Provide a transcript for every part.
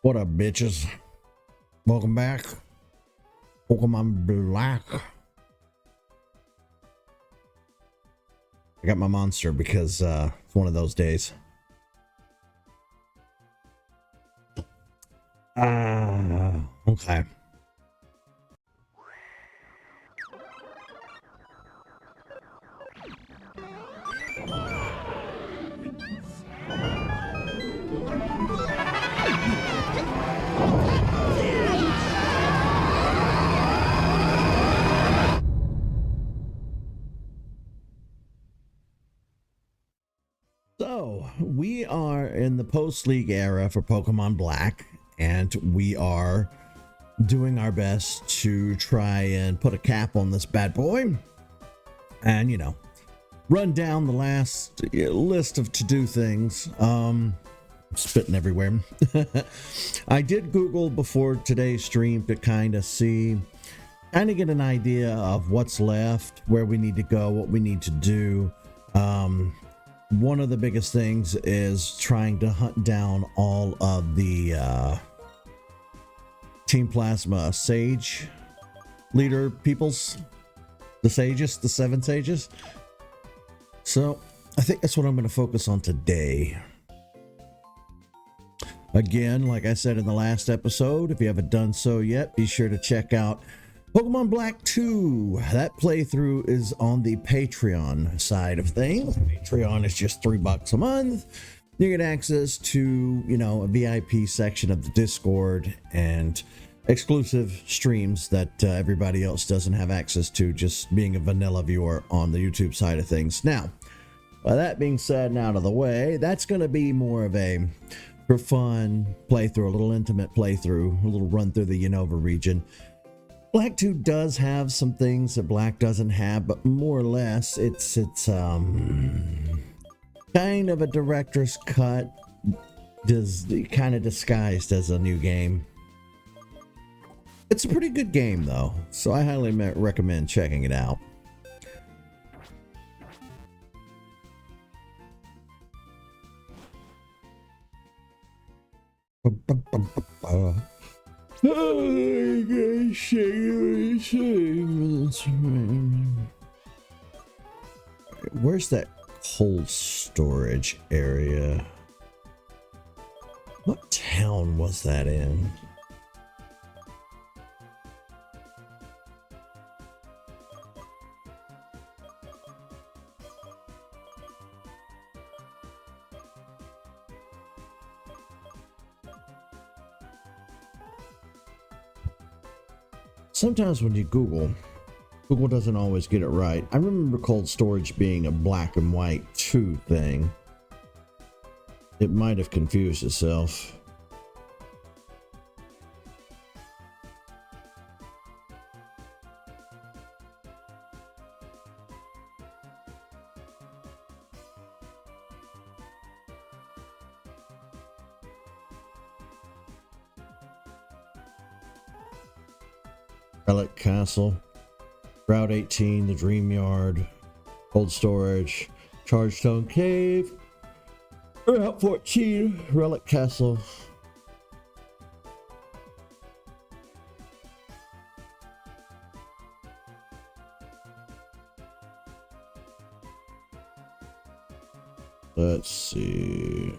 What up, bitches? Welcome back. Pokemon Black. I got my monster because it's one of those days. Okay. So, we are in the post-league era for Pokemon Black, and we are doing our best to try and put a cap on this bad boy and, you know, run down the last list of to-do things. Spitting everywhere. I did Google before today's stream to kind of get an idea of what's left, where we need to go, what we need to do. One of the biggest things is trying to hunt down all of the Team Plasma Sage leader peoples, the sages, the 7 sages. So I think that's what I'm going to focus on today. Again, like I said in the last episode, if you haven't done so yet, be sure to check out Pokemon Black 2. That playthrough is on the Patreon side of things. Patreon is just $3 a month. You get access to, you know, a VIP section of the Discord and exclusive streams that everybody else doesn't have access to, just being a vanilla viewer on the YouTube side of things. Now, that being said and out of the way, that's going to be more of a for fun playthrough, a little intimate playthrough, a little run through the Unova region. Black 2 does have some things that Black doesn't have, but more or less it's kind of a director's cut, kind of disguised as a new game. It's a pretty good game though, so I highly recommend checking it out. Where's that cold storage area? What town was that in? Sometimes when you Google doesn't always get it right. I remember cold storage being a black and white 2 thing. It might have confused itself. Relic Castle, Route 18, the Dream Yard, Cold Storage, Chargestone Cave, Route 14, Relic Castle. Let's see.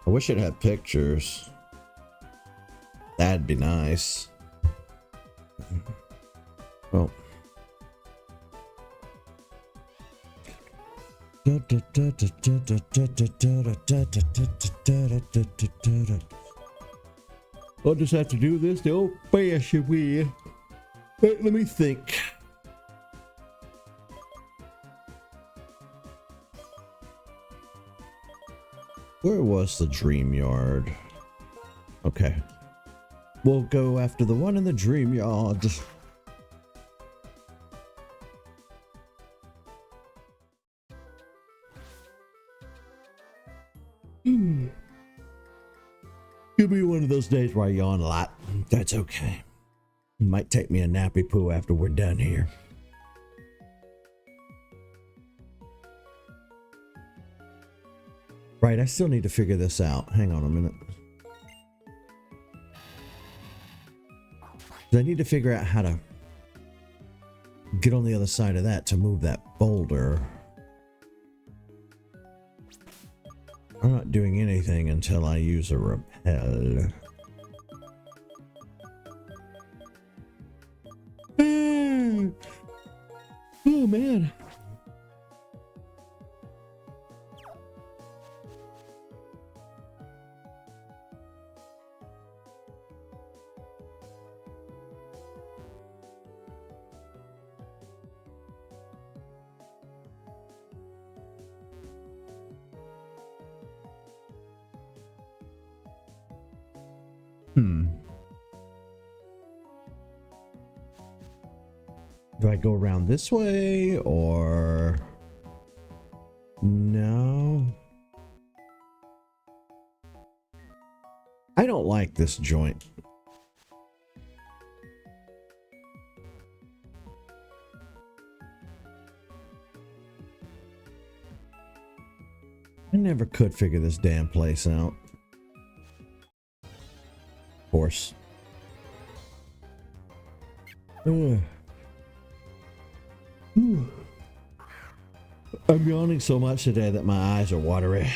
I wish it had pictures. That'd be nice. Well. I'll just have to do this the old-fashioned way. Let me think. Where was the Dream Yard? Okay. We'll go after the one in the Dream Yard. Could be one of those days where I yawn a lot. That's okay. It might take me a nappy poo after we're done here. Right, I still need to figure this out. Hang on a minute. I need to figure out how to get on the other side of that to move that boulder. I'm not doing anything until I use a repel. Oh man. Do I go around this way or no? I don't like this joint. I never could figure this damn place out. Of course. I'm yawning so much today that my eyes are watery.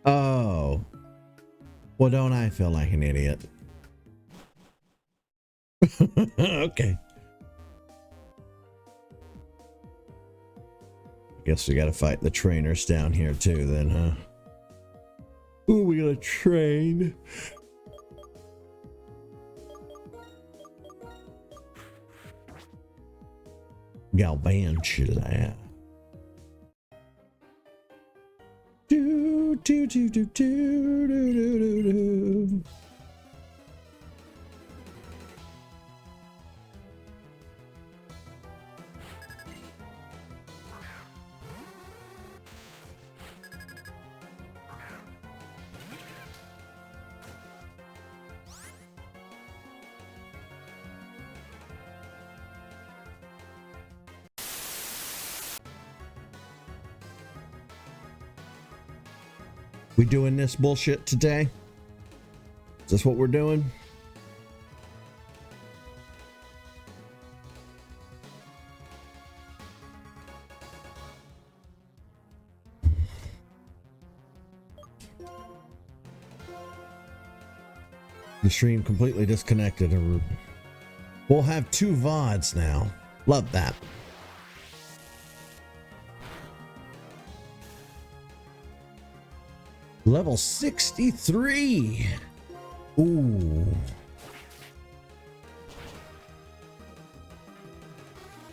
Oh. Well, don't I feel like an idiot? Okay. Guess we gotta fight the trainers down here too then, huh? Ooh, we gotta train. Galvantula. Do do do do do do do do do. We doing this bullshit today? Is this what we're doing? The stream completely disconnected. We'll have 2 VODs now. Love that. Level 63. Ooh.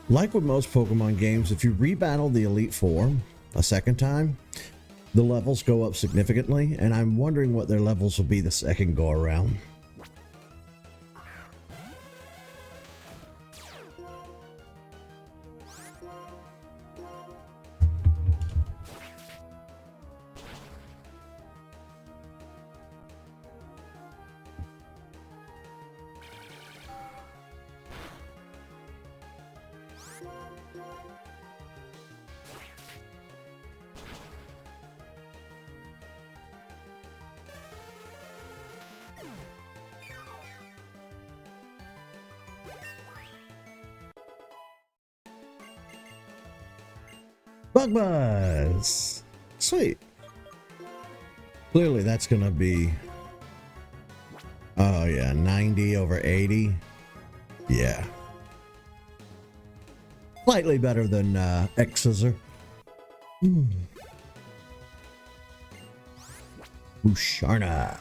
Like with most Pokemon games, if you rebattle the Elite Four a second time, the levels go up significantly, and I'm wondering what their levels will be the second go around. Bug Buzz! Sweet. Clearly that's gonna be... Oh yeah, 90 over 80. Yeah. Slightly better than X-Scissor. Musharna.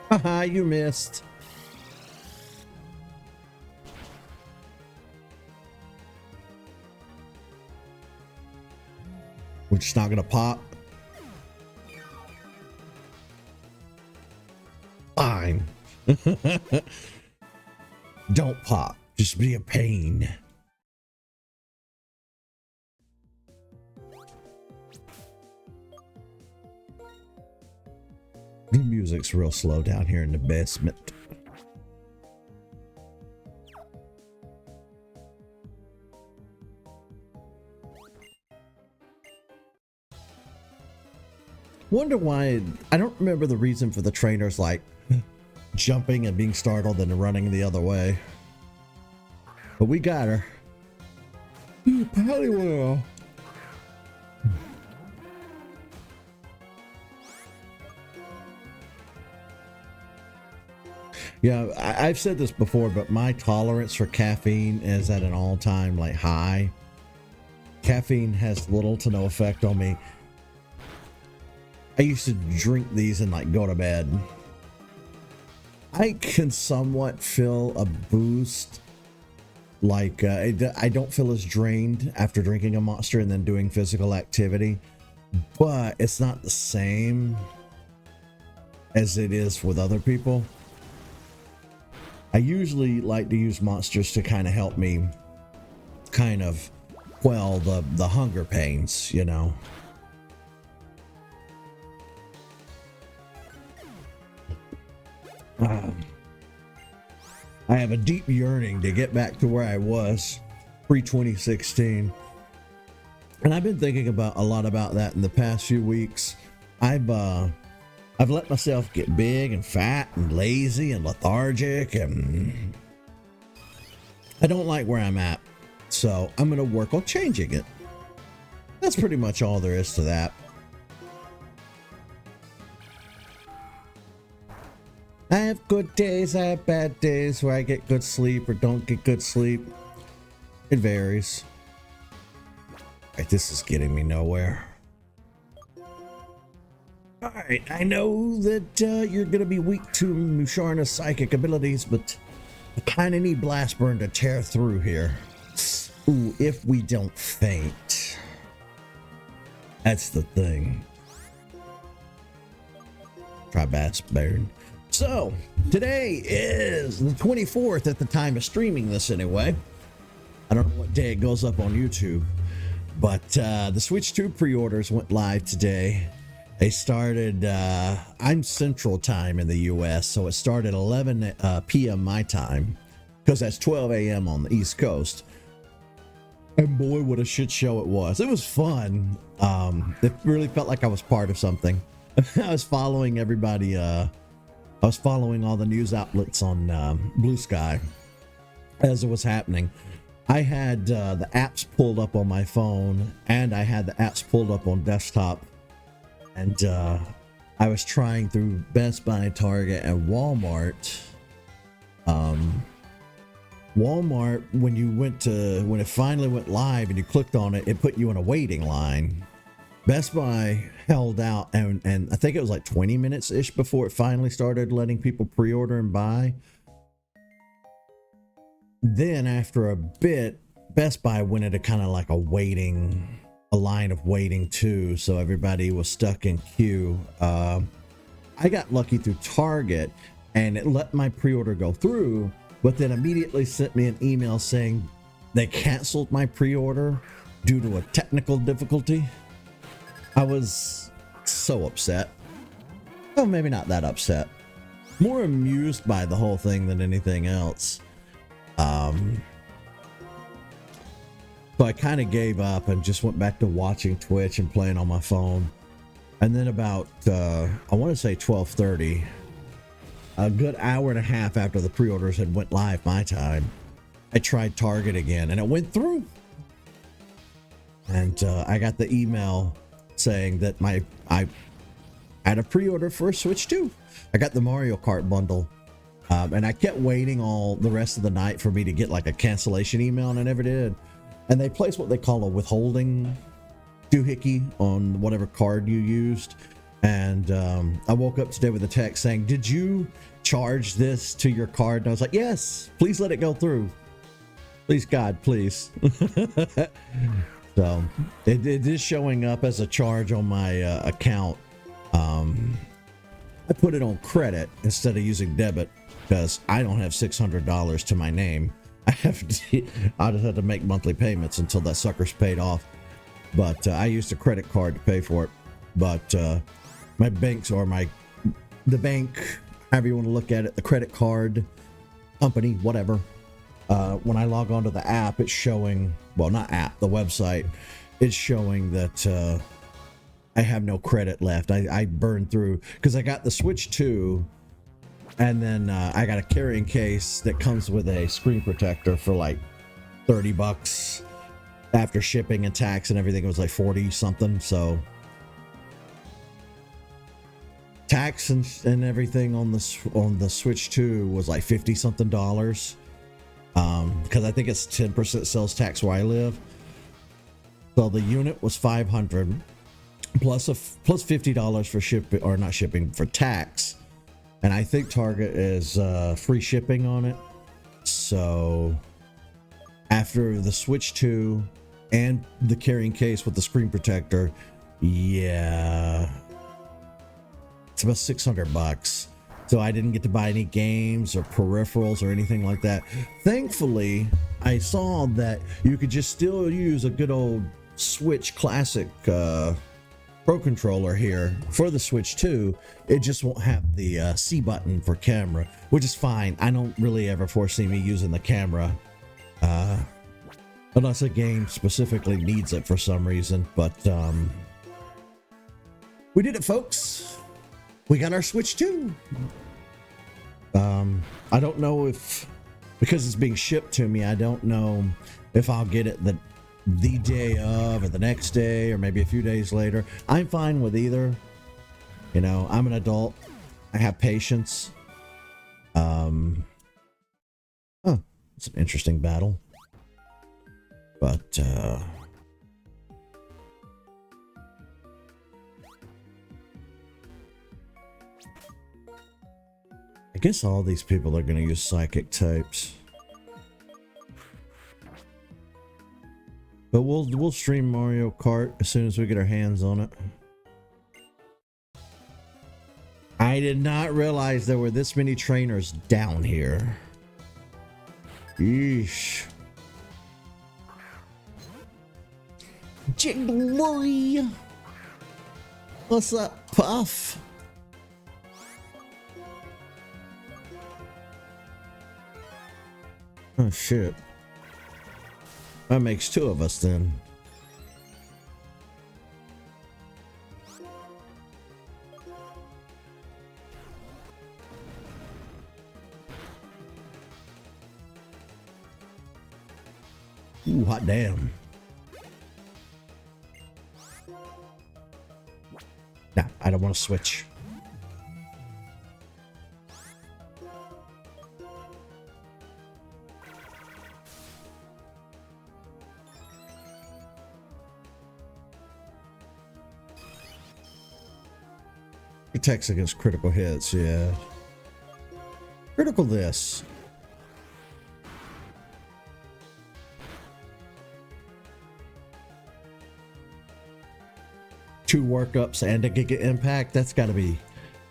Haha, you missed. We're just not gonna pop. Fine. Don't pop. Just be a pain. The music's real slow down here in the basement. Wonder why. I don't remember the reason for the trainers like jumping and being startled and running the other way. But we got her. You probably will. Yeah, I've said this before, but my tolerance for caffeine is at an all-time like high. Caffeine has little to no effect on me. I used to drink these and like go to bed. I can somewhat feel a boost. Like I don't feel as drained after drinking a Monster and then doing physical activity, but it's not the same as it is with other people. I usually like to use Monsters to kind of help me kind of quell the hunger pains, you know. I have a deep yearning to get back to where I was pre-2016. And I've been thinking about a lot about that in the past few weeks. I've let myself get big and fat and lazy and lethargic, and I don't like where I'm at. So I'm going to work on changing it. That's pretty much all there is to that. I have good days, I have bad days where I get good sleep or don't get good sleep. It varies. Right, this is getting me nowhere. Alright, I know that you're going to be weak to Musharna's psychic abilities, but I kind of need Blast Burn to tear through here. Ooh, if we don't faint. That's the thing. Try Blast Burn. So, today is the 24th at the time of streaming this anyway. I don't know what day it goes up on YouTube, but the Switch 2 pre-orders went live today. They started, I'm Central Time in the US, so it started 11 p.m. my time, because that's 12 a.m. on the East Coast. And boy, what a shit show it was. It was fun. It really felt like I was part of something. I was following everybody, I was following all the news outlets on Blue Sky as it was happening. I had the apps pulled up on my phone, and I had the apps pulled up on desktop. And I was trying through Best Buy, Target, and Walmart. Walmart, when it finally went live and you clicked on it, it put you in a waiting line. Best Buy held out, and I think it was like 20 minutes-ish before it finally started letting people pre-order and buy. Then after a bit, Best Buy went into kind of like a line of waiting too, so everybody was stuck in queue. I got lucky through Target, and it let my pre-order go through, but then immediately sent me an email saying they canceled my pre-order due to a technical difficulty. I was so upset. Well, maybe not that upset. More amused by the whole thing than anything else. So I kind of gave up and just went back to watching Twitch and playing on my phone. And then about, I want to say 12:30, a good hour and a half after the pre-orders had went live my time, I tried Target again and it went through. And I got the email saying that I had a pre-order for a Switch 2. I got the Mario Kart bundle. And I kept waiting all the rest of the night for me to get like a cancellation email, and I never did. And they place what they call a withholding doohickey on whatever card you used. And I woke up today with a text saying, "Did you charge this to your card?" And I was like, "Yes, please let it go through. Please, God, please." So it is showing up as a charge on my account. I put it on credit instead of using debit because I don't have $600 to my name. I just have to make monthly payments until that sucker's paid off. But I used a credit card to pay for it. But my banks or the bank, however you want to look at it, the credit card company, whatever. When I log onto the app, it's showing, well, not app, the website, it's showing that I have no credit left. I burned through, because I got the Switch 2, and then I got a carrying case that comes with a screen protector for like $30. After shipping and tax and everything, it was like 40 something. So tax and everything on the Switch 2 was like 50 something dollars. Because I think it's 10% sales tax where I live. So the unit was $500 plus $50 for shipping, or not shipping, for tax. And I think Target is free shipping on it. So after the Switch 2 and the carrying case with the screen protector, yeah, it's about $600. So I didn't get to buy any games or peripherals or anything like that. Thankfully, I saw that you could just still use a good old Switch Classic Pro controller here for the Switch 2. It just won't have the C button for camera, which is fine. I don't really ever foresee me using the camera unless a game specifically needs it for some reason. But we did it, folks. We got our Switch 2. I don't know if, because it's being shipped to me, I don't know if I'll get it the day of or the next day or maybe a few days later. I'm fine with either. You know, I'm an adult. I have patience. Oh, it's an interesting battle. But I guess all these people are going to use psychic types. But we'll stream Mario Kart as soon as we get our hands on it. I did not realize there were this many trainers down here. Yeesh. Jiggly. What's up, Puff? Oh shit. That makes two of us then. Ooh, hot damn. Nah, I don't want to switch. Protects against critical hits, yeah. Critical this. Two workups and a giga impact. That's got to be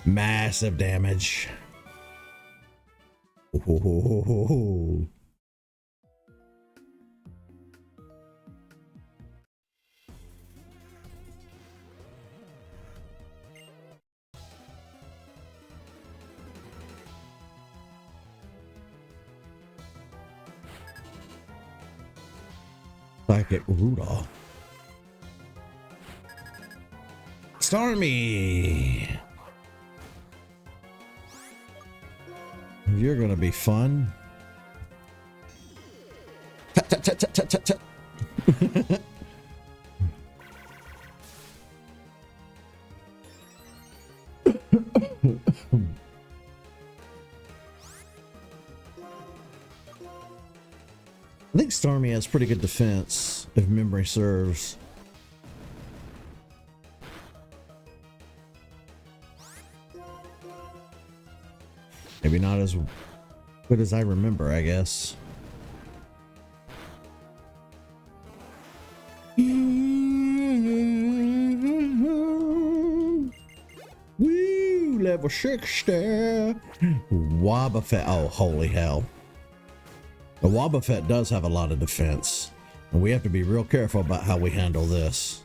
massive damage. Ooh. Psychic Rudolph. Stormy! You're gonna be fun. Tut, tut, tut, tut, tut, tut. I think Stormy has pretty good defense, if memory serves. Maybe not as good as I remember, I guess. Level 60. Wobbuffet. Oh, holy hell. The Wobbuffet does have a lot of defense. And we have to be real careful about how we handle this.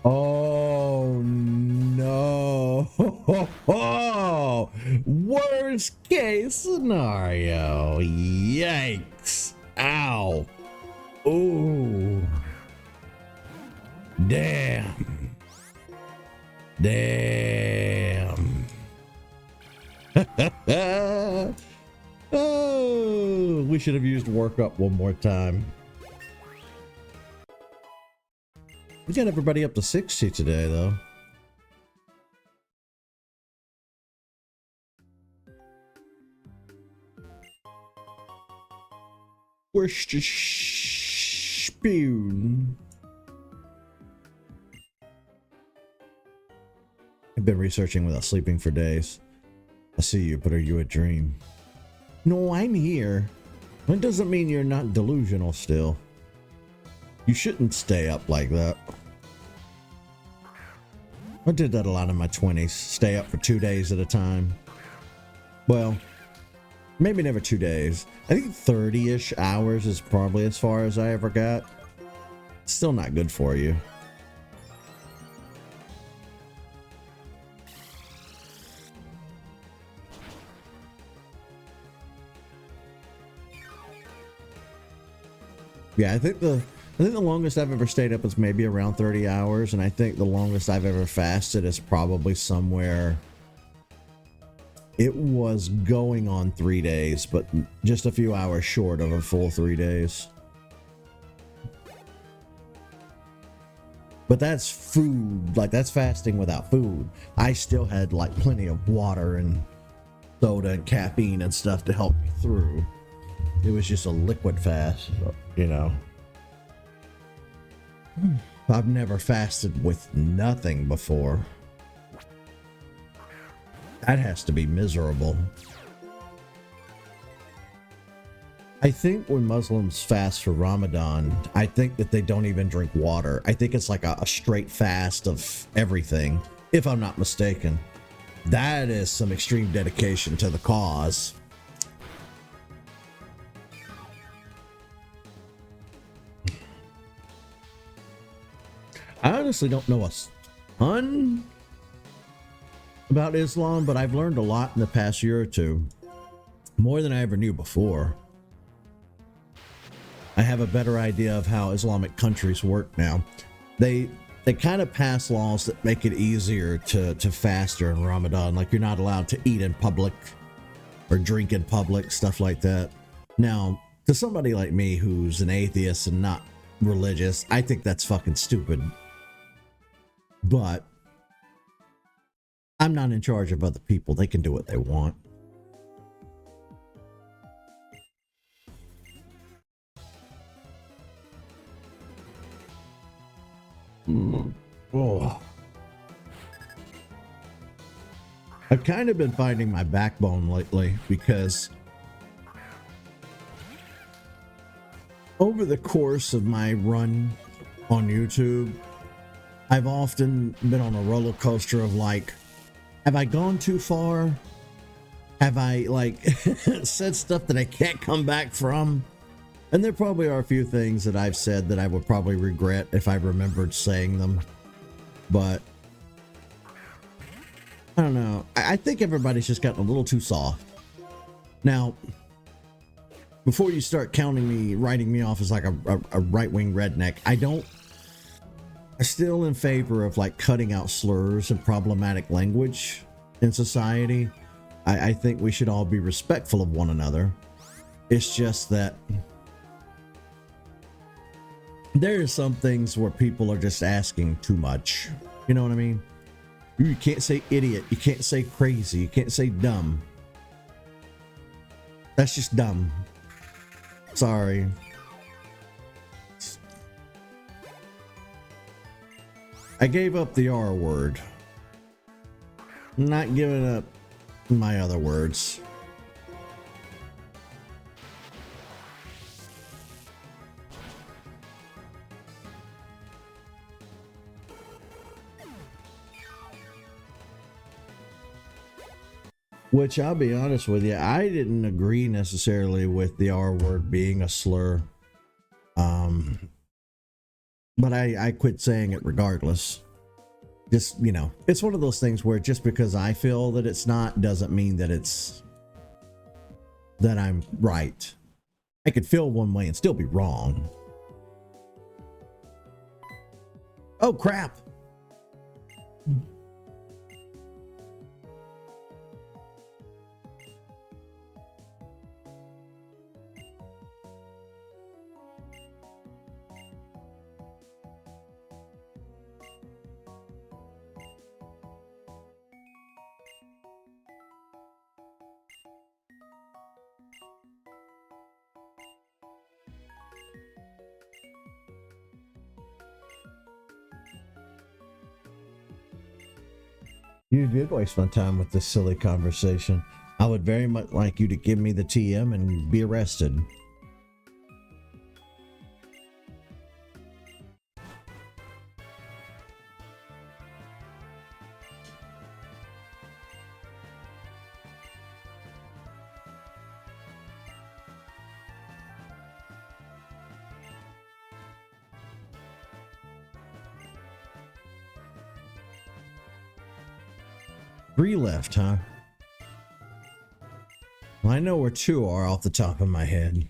Oh no. Worst case scenario. Yikes. Ow. Ooh. Damn. Damn. Oh, we should have used work up one more time. We got everybody up to 60 today, though. Where's the spoon? I've been researching without sleeping for days. I see you, but are you a dream? No, I'm here. That doesn't mean you're not delusional still. You shouldn't stay up like that. I did that a lot in my 20s. Stay up for 2 days at a time. Well, maybe never 2 days. I think 30-ish hours is probably as far as I ever got. Still not good for you. Yeah, I think the longest I've ever stayed up is maybe around 30 hours, and I think the longest I've ever fasted is probably somewhere. It was going on 3 days, but just a few hours short of a full 3 days. But that's food, like that's fasting without food. I still had like plenty of water and soda and caffeine and stuff to help me through. It was just a liquid fast, you know. I've never fasted with nothing before. That has to be miserable. I think when Muslims fast for Ramadan, I think that they don't even drink water. I think it's like a straight fast of everything, if I'm not mistaken. That is some extreme dedication to the cause. I honestly don't know a ton about Islam, but I've learned a lot in the past year or two. More than I ever knew before. I have a better idea of how Islamic countries work now. They kind of pass laws that make it easier to fast during Ramadan. Like you're not allowed to eat in public or drink in public, stuff like that. Now, to somebody like me who's an atheist and not religious, I think that's fucking stupid. But I'm not in charge of other people. They can do what they want. Oh. I've kind of been finding my backbone lately because over the course of my run on YouTube, I've often been on a roller coaster of like, have I gone too far? Have I like said stuff that I can't come back from? And there probably are a few things that I've said that I would probably regret if I remembered saying them. But I don't know. I think everybody's just gotten a little too soft. Now, before you start writing me off as like a right-wing redneck, I'm still in favor of like cutting out slurs and problematic language in society. I think we should all be respectful of one another. It's just that there are some things where people are just asking too much. You know what I mean? You can't say idiot. You can't say crazy. You can't say dumb. That's just dumb. Sorry. I gave up the R word. I'm not giving up my other words. Which, I'll be honest with you, I didn't agree necessarily with the R word being a slur. But I quit saying it regardless. Just, you know, it's one of those things where just because I feel that it's not doesn't mean that that I'm right. I could feel one way and still be wrong. Oh, crap. You did waste my time with this silly conversation. I would very much like you to give me the TM and be arrested. Three left, huh? Well, I know where two are off the top of my head.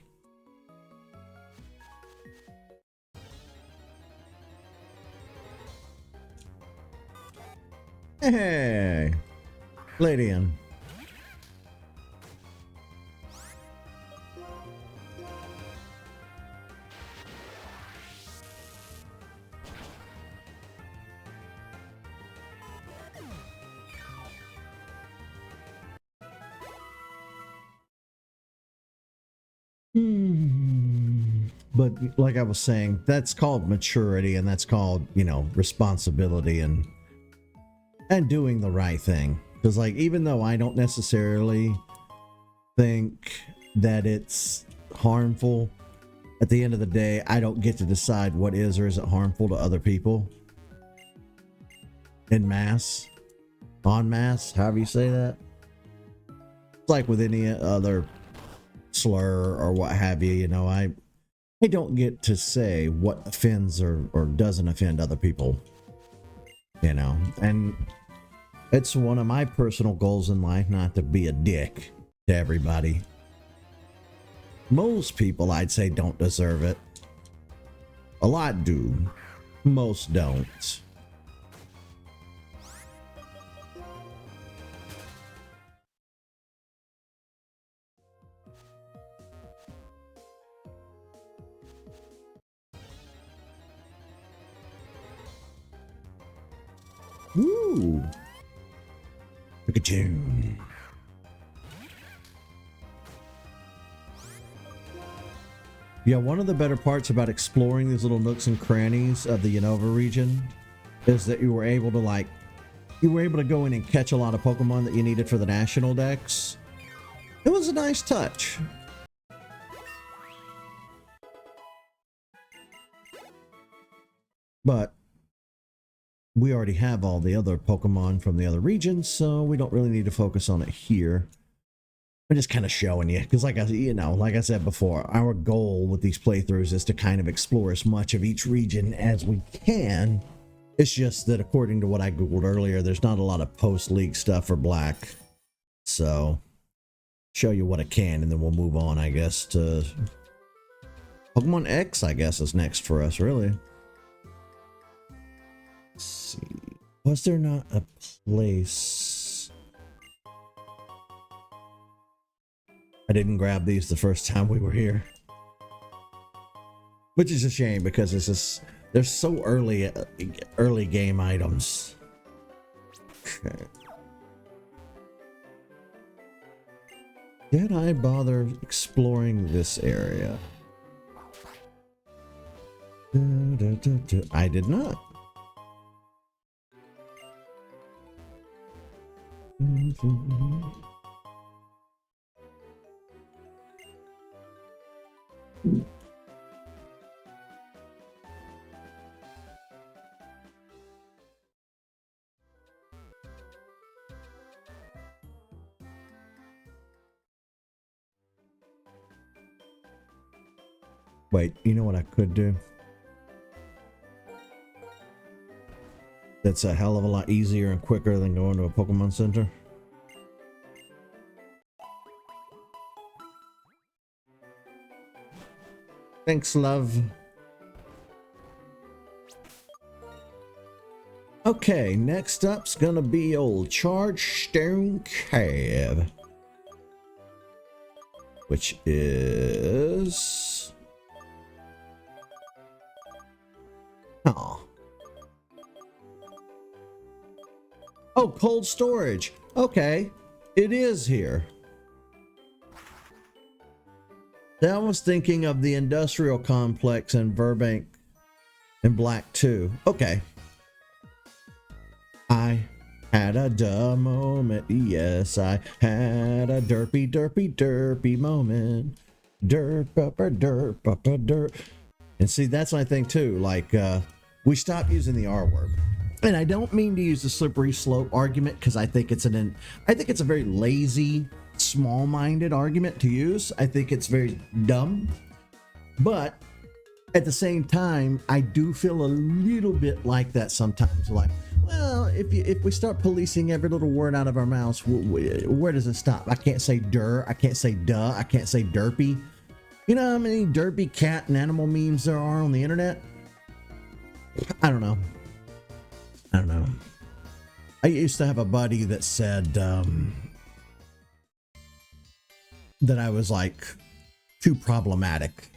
Hey, Ladian. But like I was saying, that's called maturity, and that's called, you know, responsibility and doing the right thing. Because, like, even though I don't necessarily think that it's harmful, at the end of the day, I don't get to decide what is or isn't harmful to other people. En masse, en masse, however you say that. It's like with any other slur or what have you, you know, I don't get to say what offends or doesn't offend other people, you know, and it's one of my personal goals in life not to be a dick to everybody. Most people, I'd say, don't deserve it. A lot do. Most don't. Woo! Pikachu. Yeah, one of the better parts about exploring these little nooks and crannies of the Unova region is that you were able to go in and catch a lot of Pokemon that you needed for the national decks. It was a nice touch. But we already have all the other Pokemon from the other regions, so we don't really need to focus on it here. I'm just kind of showing you, because like I said before, our goal with these playthroughs is to kind of explore as much of each region as we can. It's just that according to what I googled earlier, there's not a lot of post-league stuff for Black. So, show you what I can, and then we'll move on, I guess, to Pokemon X, I guess, is next for us, really. Let's see. Was there not a place? I didn't grab these the first time we were here. Which is a shame, because it's just, they're so early game items. Okay. Did I bother exploring this area? I did not. Wait, you know what I could do? That's a hell of a lot easier and quicker than going to a Pokemon Center. Thanks, love. Okay, next up's gonna be old Chargestone Cave, which is... Oh. Oh, cold storage. Okay, it is here. I was thinking of the industrial complex in Burbank and Black 2. Okay. I had a duh moment. Yes, I had a derpy moment. Derp. And see, that's my thing too. Like, we stopped using the R word. And I don't mean to use the slippery slope argument, because I think it's a very lazy, small-minded argument to use. I think it's very dumb. But at the same time, I do feel a little bit like that sometimes. Like, well, if we start policing every little word out of our mouths, where does it stop? I can't say der, I can't say duh, I can't say derpy. You know how many derpy cat and animal memes there are on the internet? I don't know. I used to have a buddy that said that I was like too problematic.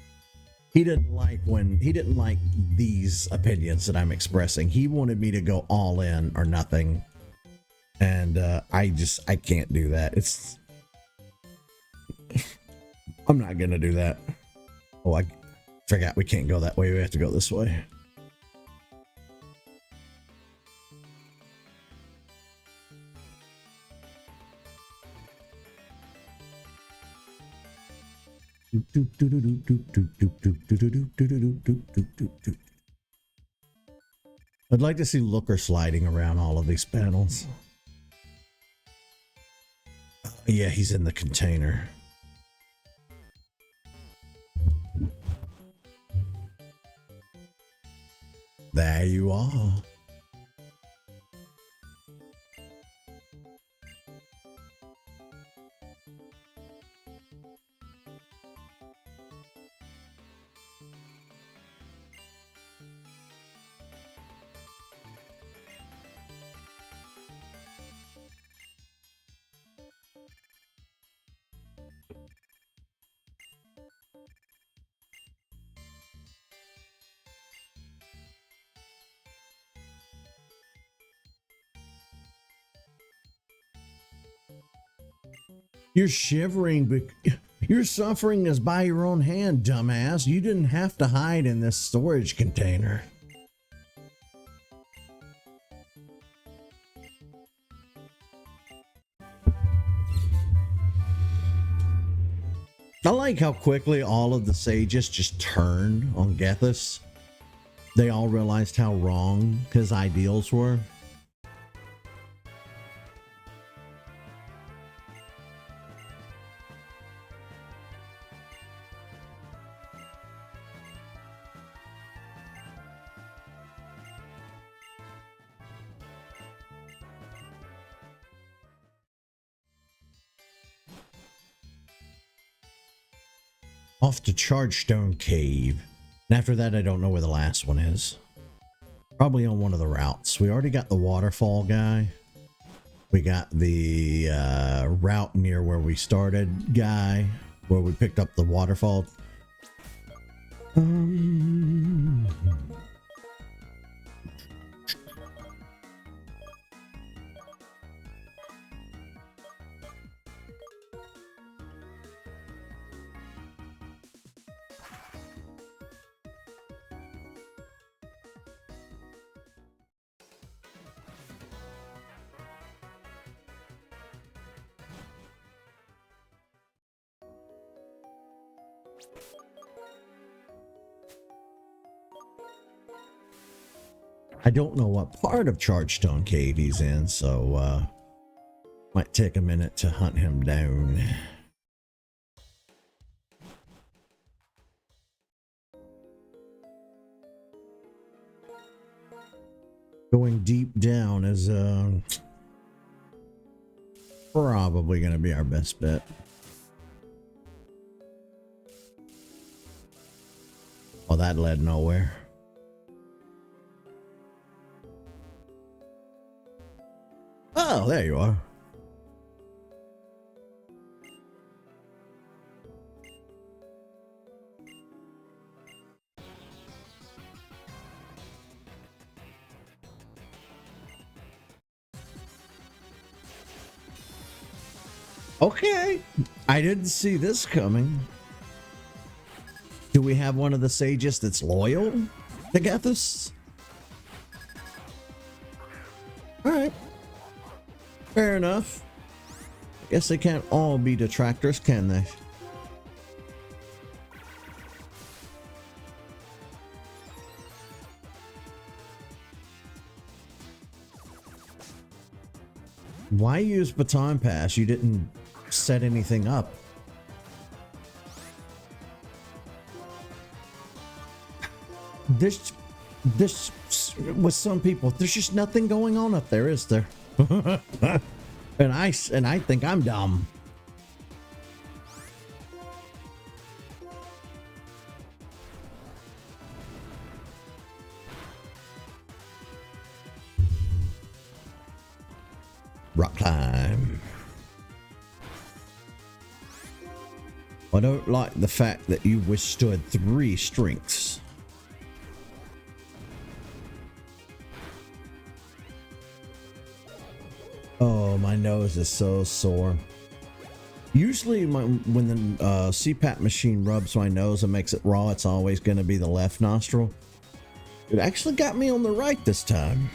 He didn't like these opinions that I'm expressing. He wanted me to go all in or nothing. And I can't do that. I'm not gonna do that. Oh, I forgot we can't go that way. We have to go this way. I'd like to see Looker sliding around all of these panels. Yeah, he's in the container. There you are. You're shivering, but you're suffering as by your own hand, dumbass. You didn't have to hide in this storage container. I like how quickly all of the sages just turned on Gethys. They all realized how wrong his ideals were. Off to Chargestone Cave. And after that, I don't know where the last one is. Probably on one of the routes. We already got the waterfall guy. We got the route near where we started guy, where we picked up the waterfall. I don't know what part of Chargestone Cave he's in, so might take a minute to hunt him down. Going deep down is probably going to be our best bet. Well, that led nowhere. Oh, there you are. Okay, I didn't see this coming. Do we have one of the sages that's loyal to Gethys? All right, fair enough. I guess they can't all be detractors, can they? Why use baton pass? You didn't set anything up. This with some people, there's just nothing going on up there, is there? and I think I'm dumb. Rock climb. I don't like the fact that you withstood 3 strengths. Oh, my nose is so sore. Usually when the CPAP machine rubs my nose and makes it raw, it's always going to be the left nostril. It actually got me on the right this time.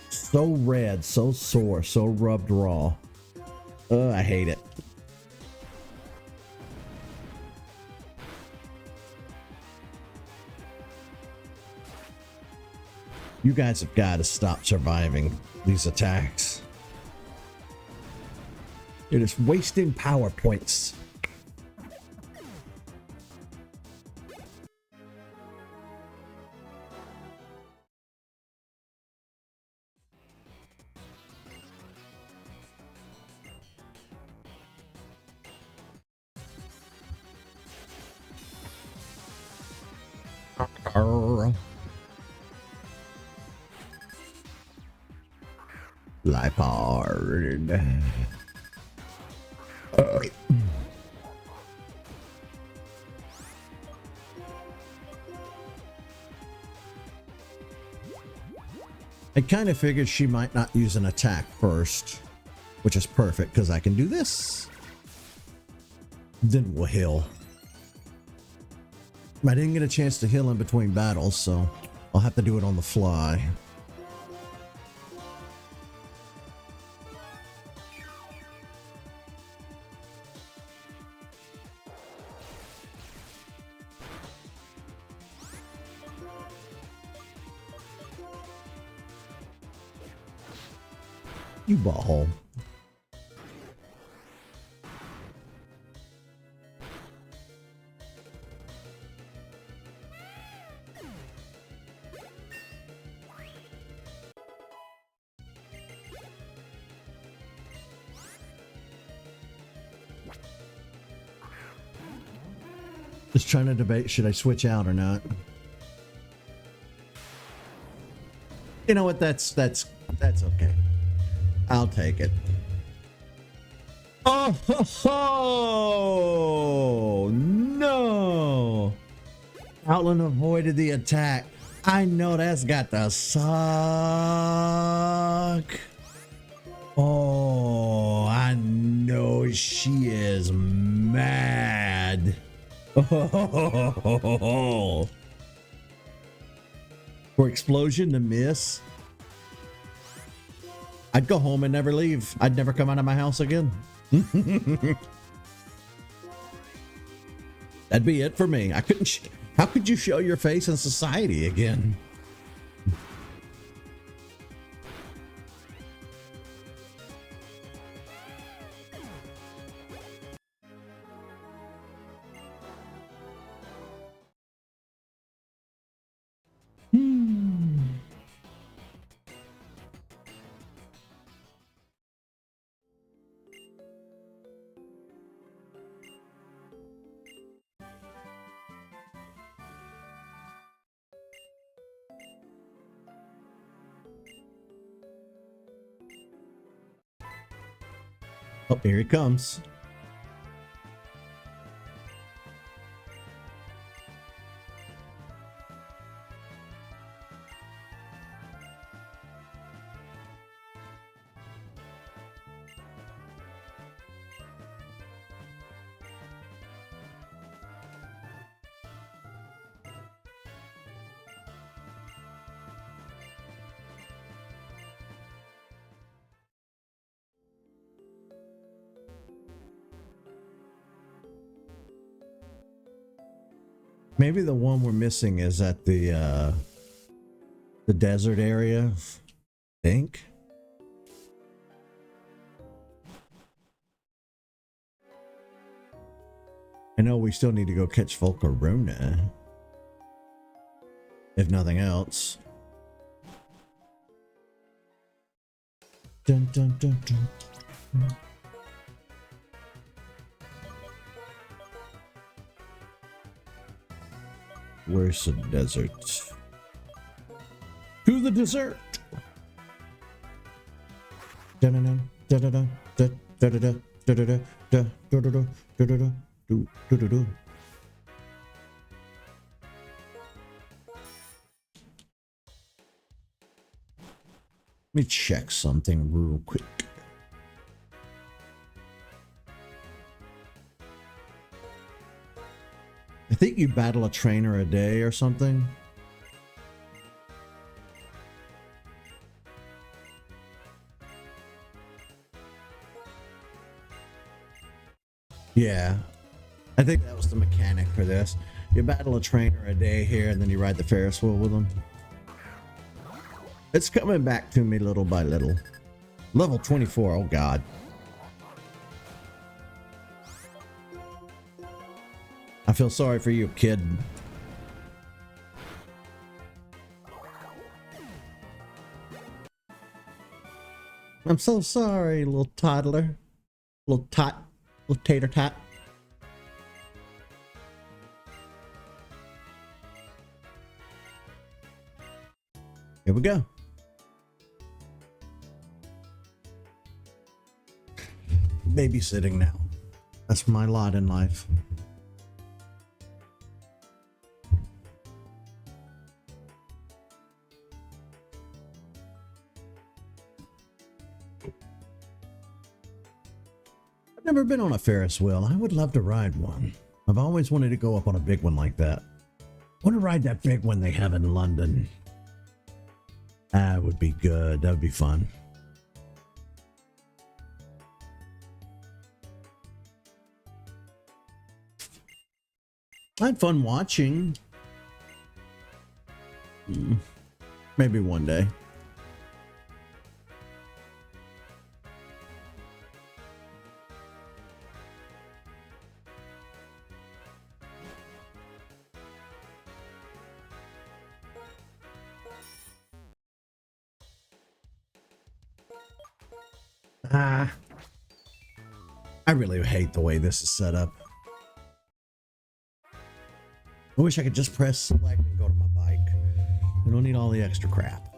So red, so sore, so rubbed raw. I hate it. You guys have got to stop surviving these attacks. You're just wasting power points. Life hard. I kind of figured she might not use an attack first, which is perfect because I can do this. Then we'll heal. I didn't get a chance to heal in between battles, so I'll have to do it on the fly. You butthole. Just trying to debate, should I switch out or not? You know what? That's okay. I'll take it. Oh, ho, ho, no! Outland avoided the attack. I know that's got to suck. Oh, I know she is mad. Oh, for explosion to miss. I'd go home and never leave. I'd never come out of my house again. That'd be it for me. I couldn't. How could you show your face in society again? Oh, here he comes. Maybe the one we're missing is at the desert area, I think. I know we still need to go catch Volcarona, if nothing else. Dun, dun, dun, dun. Where's the desert? To the desert. Let me check something real quick. I think you battle a trainer a day or something. Yeah, I think that was the mechanic for this. You battle a trainer a day here and then you ride the Ferris wheel with them. It's coming back to me little by little. Level 24, oh god. I feel sorry for you, kid. I'm so sorry, little toddler. Little tater tot. Here we go. Babysitting now. That's my lot in life. I've never been on a Ferris wheel. I would love to ride one. I've always wanted to go up on a big one like that. I want to ride that big one they have in London. That would be good. That would be fun. I had fun watching. Maybe one day. I really hate the way this is set up. I wish I could just press select and go to my bike. I don't need all the extra crap.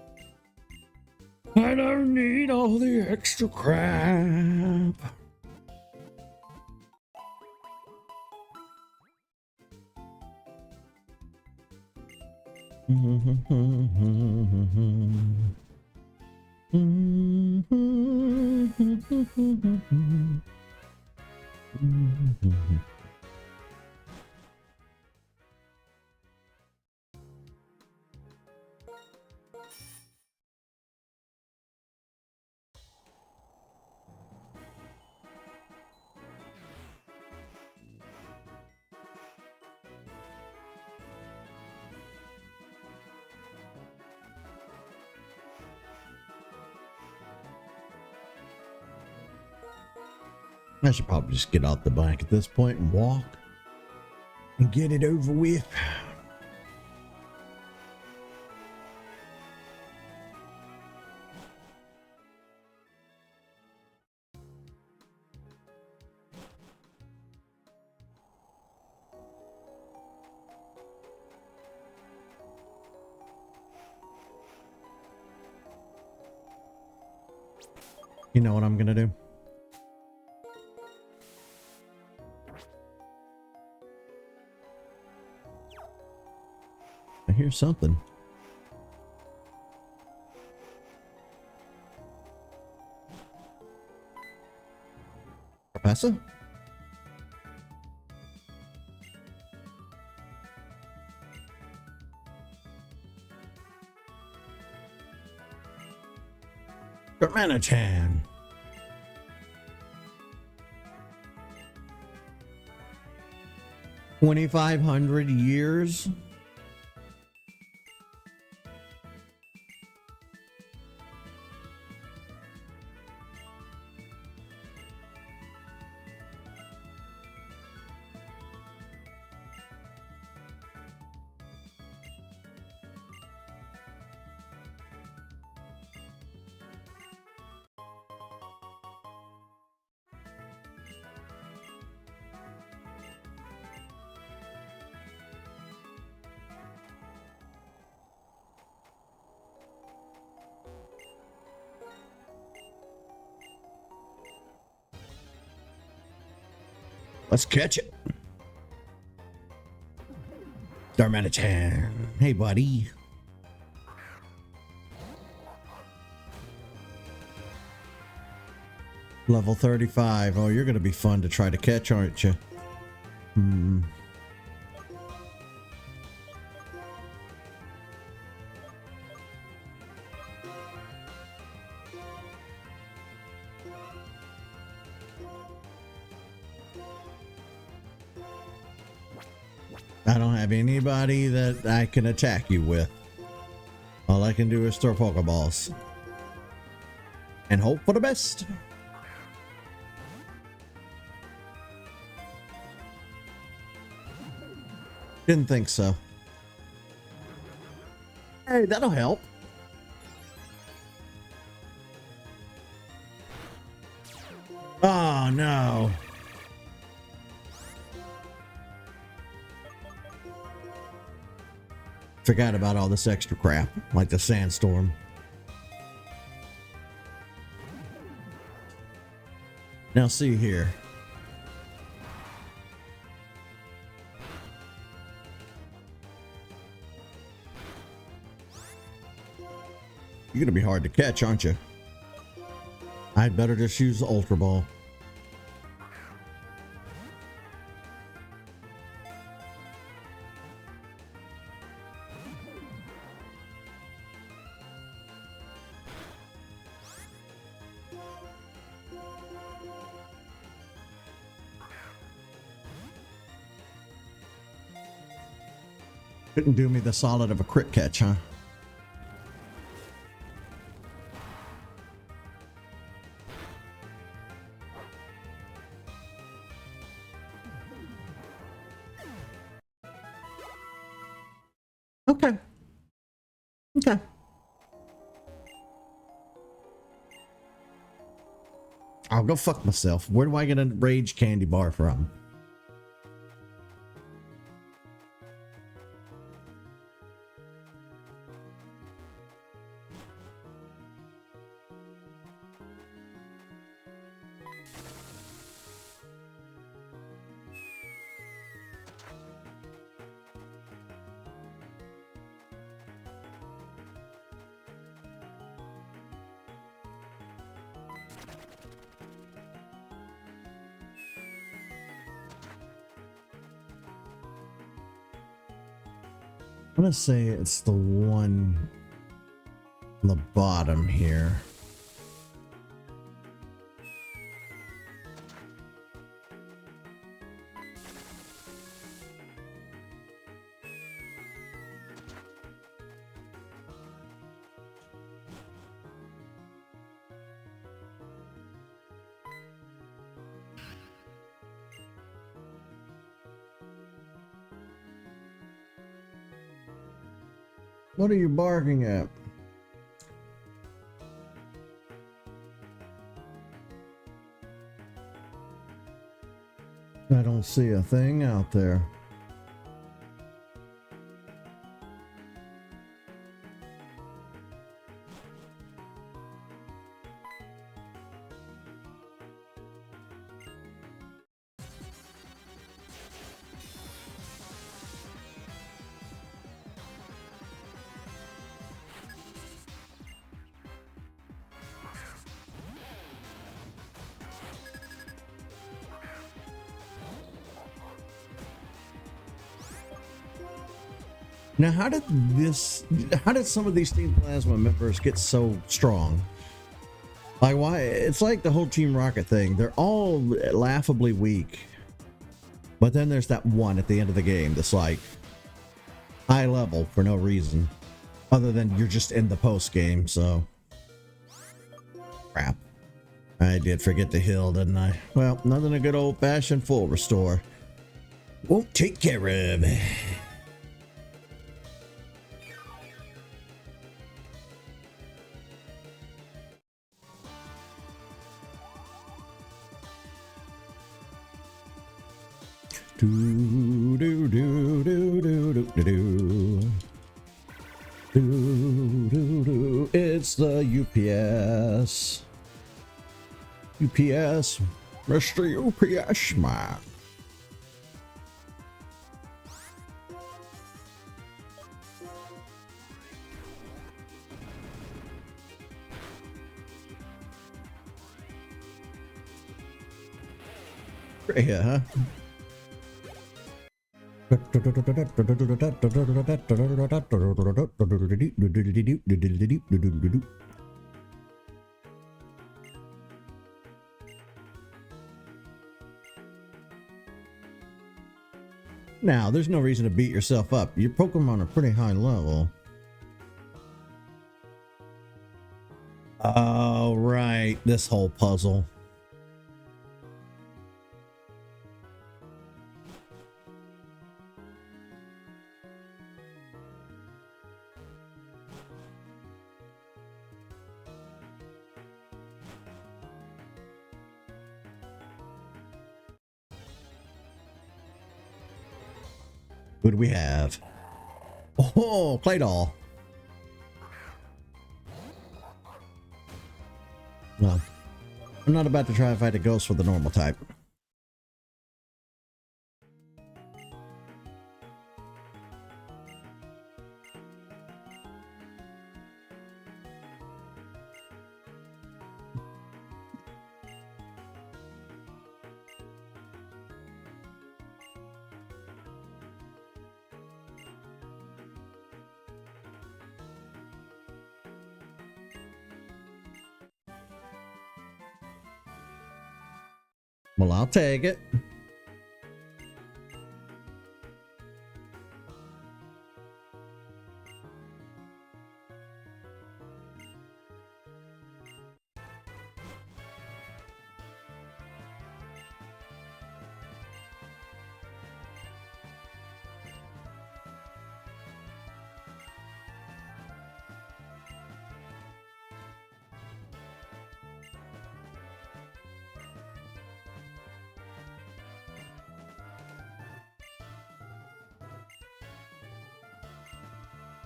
I don't need all the extra crap. I should probably just get out the bike at this point and walk and get it over with. You know what I'm gonna do? I hear something. Professor? Germanichan. 2,500 years. Let's catch it. Darmanichan. Hey, buddy. Level 35. Oh, you're going to be fun to try to catch, aren't you? Hmm. I don't have anybody that I can attack you with. All I can do is throw Pokeballs. And hope for the best. Didn't think so. Hey, that'll help. Oh, no. Forgot about all this extra crap, like the sandstorm. Now see here. You're gonna be hard to catch, aren't you? I'd better just use the Ultra Ball. Couldn't do me the solid of a crit catch, huh? Okay. Okay. I'll go fuck myself. Where do I get a rage candy bar from? I'm gonna say it's the one on the bottom here. What are you barking at? I don't see a thing out there. Now, how did some of these Team Plasma members get so strong? Like, why? It's like the whole Team Rocket thing. They're all laughably weak. But then there's that one at the end of the game that's like high level for no reason. Other than you're just in the post game, so. Crap. I did forget to heal, didn't I? Well, nothing a good old fashioned full restore won't take care of. Do do do do do do do do do do. It's the UPS. UPS, Mr. UPS man. Yeah, huh? Now, there's no reason to beat yourself up. Your Pokemon are pretty high level. Oh, right. This whole puzzle. Who do we have? Oh, Claydol. Well, I'm not about to try to fight a ghost with the normal type. Well, I'll take it.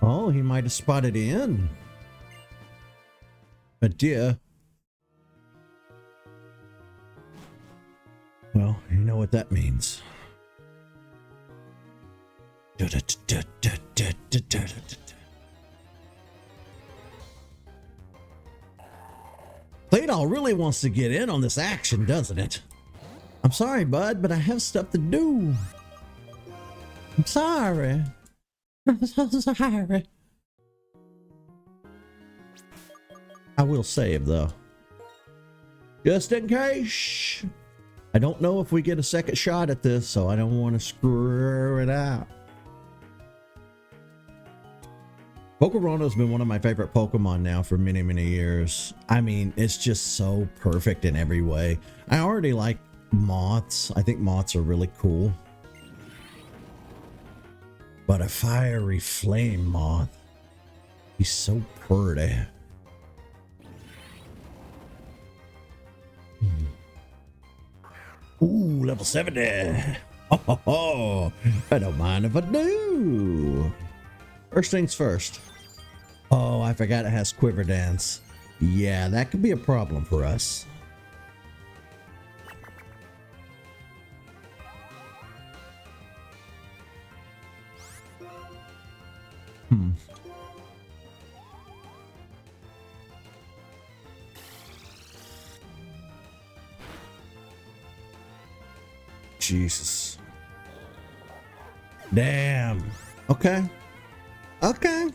Oh, he might have spotted in. But dear. Well, you know what that means. Claydol really wants to get in on this action, doesn't it? I'm sorry, bud, but I have stuff to do. I'm sorry. I'm so sorry. I will save, though. Just in case. I don't know if we get a second shot at this, so I don't want to screw it out. Pokemon's been one of my favorite Pokemon now for many, many years. I mean, it's just so perfect in every way. I already like moths. I think moths are really cool. But a fiery flame moth. He's so pretty. Ooh, level 70. Oh, I don't mind if I do. First things first. Oh, I forgot it has quiver dance. Yeah, that could be a problem for us. Jesus. Damn. Okay. Okay.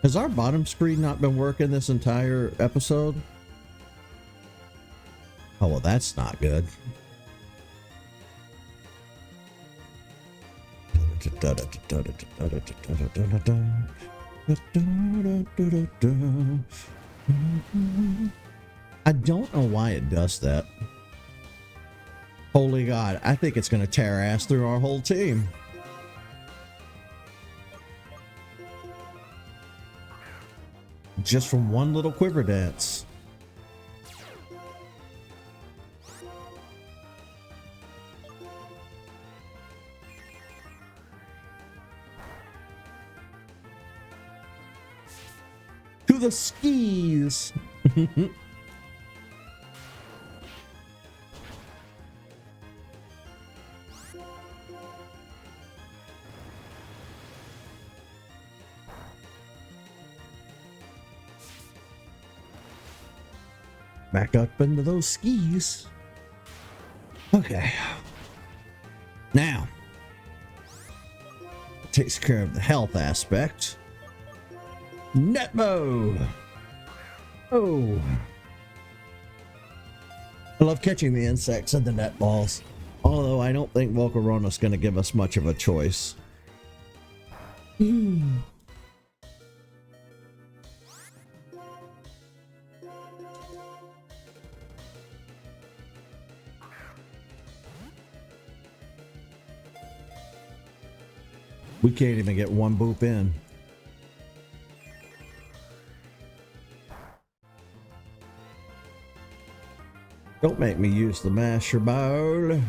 Has our bottom screen not been working this entire episode? Oh, well, that's not good. I don't know why it does that. Holy God, I think it's going to tear ass through our whole team. Just from one little quiver dance. To the skis. Back up into those skis. Okay. Now, it takes care of the health aspect. Netbo. Oh. I love catching the insects and the net balls. Although I don't think Volcarona's going to give us much of a choice. We can't even get one boop in. Don't make me use the masher ball.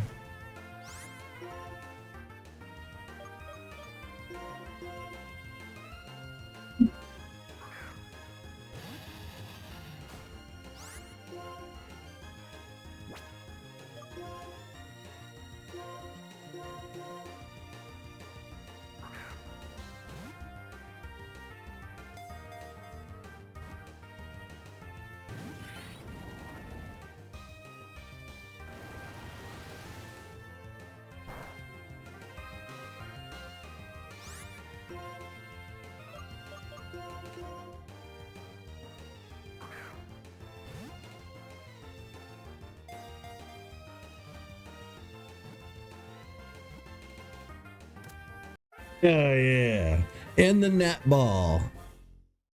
Oh yeah. And the net ball.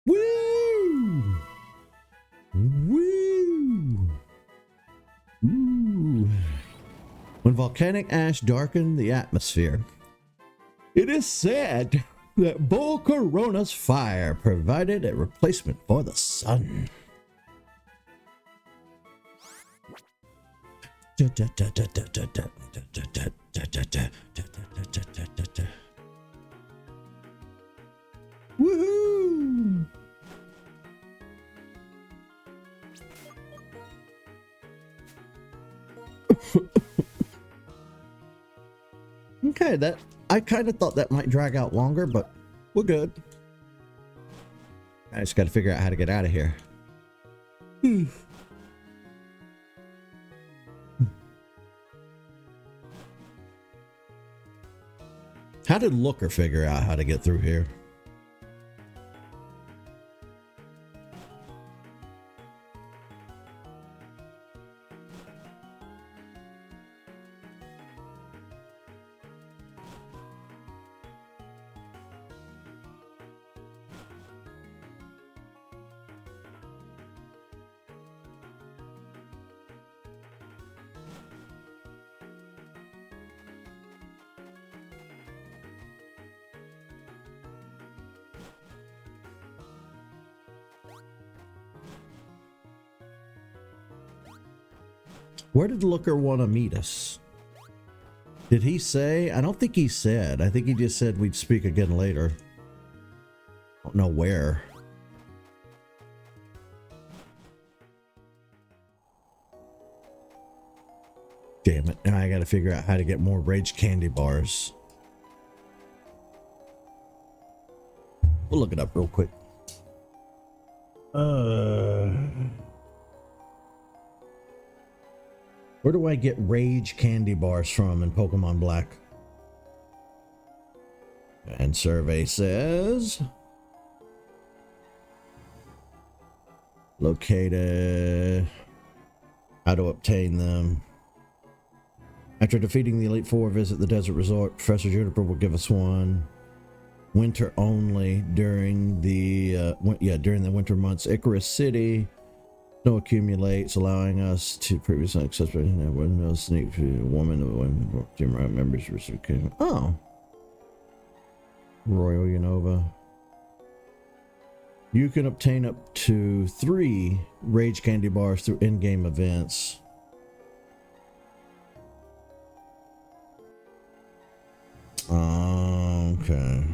Woo! Woo! Ooh. When volcanic ash darkened the atmosphere, it is said that Volcarona's fire provided a replacement for the sun. Woohoo! Okay, that I kind of thought that might drag out longer, but we're good. I just got to figure out how to get out of here. How did Looker figure out how to get through here? Where did Looker want to meet us? Did he say? I don't think he said. I think he just said we'd speak again later. I don't know where. Damn it. Now I gotta figure out how to get more Rage candy bars. We'll look it up real quick. Where do I get Rage candy bars from in Pokemon Black? And survey says... located... how to obtain them. After defeating the Elite Four, visit the Desert Resort. Professor Juniper will give us one. Winter only during the during the winter months. Icarus City, snow accumulates, allowing us to previously access. No sneak woman. Team members receive. Oh, Royal Unova. You can obtain up to 3 Rage candy bars through in-game events. Okay.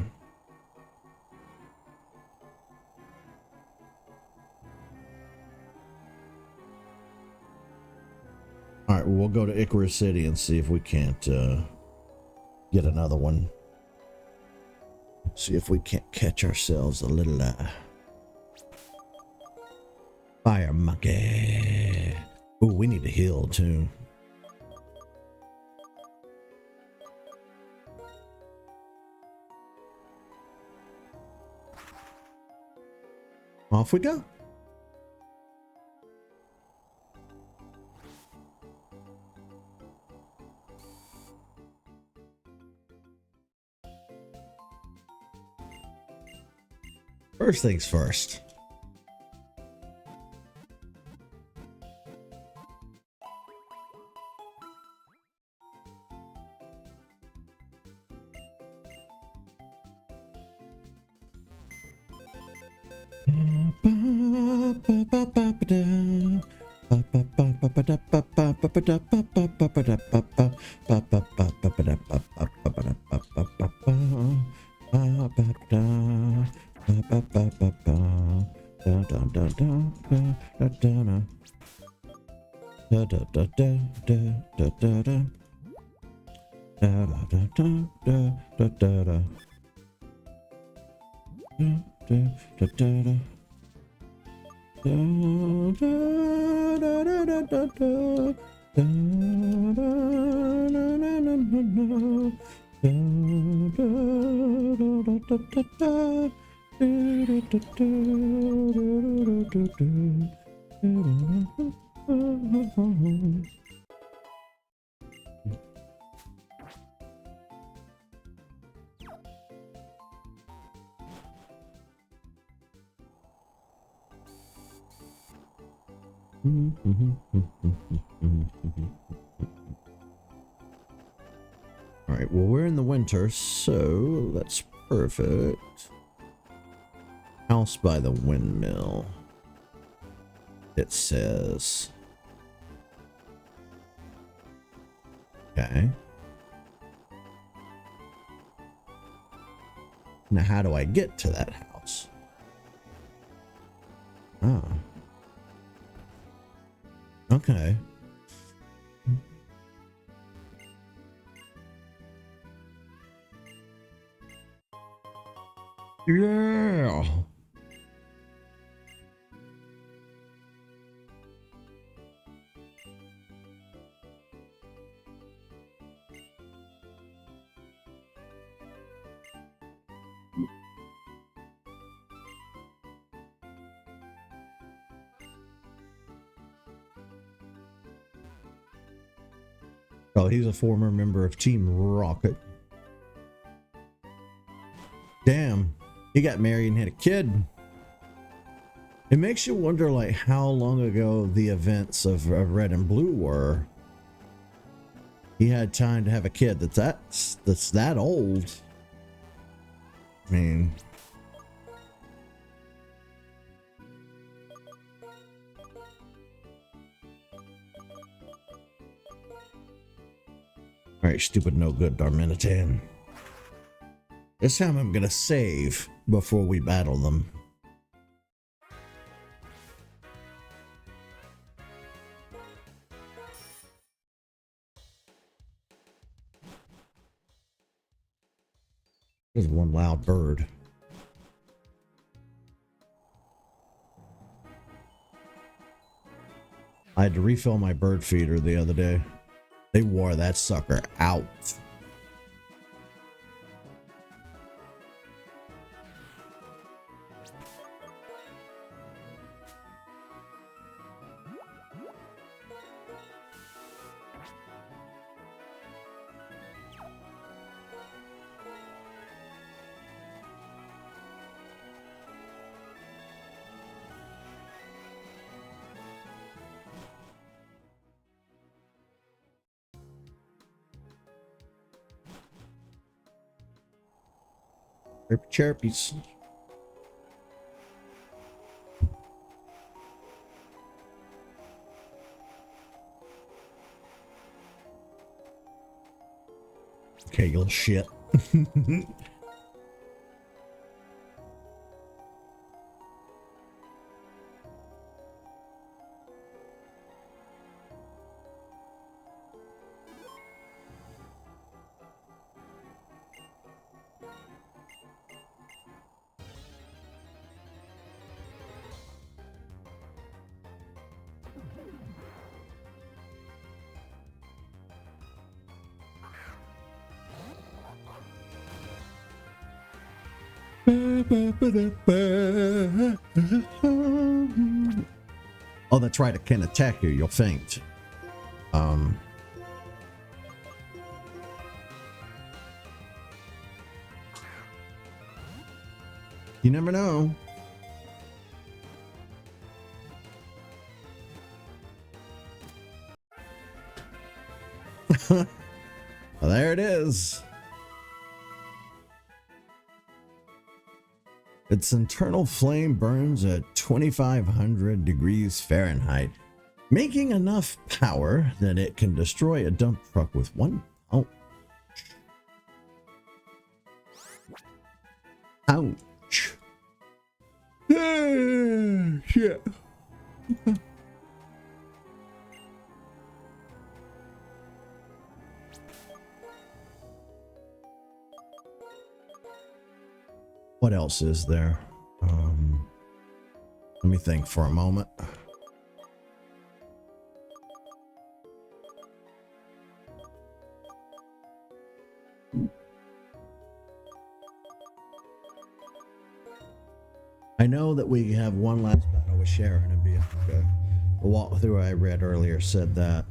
All right, well, we'll go to Icarus City and see if we can't get another one. See if we can't catch ourselves a little fire monkey. Ooh, we need to heal too. Off we go. First things first. All right, well, we're in the winter, so that's perfect. House by the windmill, it says. Okay. Now, how do I get to that house? Oh. Okay. Yeah. Oh, he's a former member of Team Rocket. Damn, he got married and had a kid. It makes you wonder, like, how long ago the events of Red and Blue were. He had time to have a kid that's that old. I mean, Alright, stupid no good Darmanitan. This time I'm gonna save before we battle them. There's one loud bird. I had to refill my bird feeder the other day. They wore that sucker out. Chirpies. Okay, you little shit. Oh, that's right. It can attack you. You'll faint. You never know. Well, there it is. Its internal flame burns at 2,500 degrees Fahrenheit, making enough power that it can destroy a dump truck with one punch. Ouch. Shit. What else is there? Let me think for a moment. I know that we have one last battle with Sharon and Bianca. The walkthrough I read earlier said that.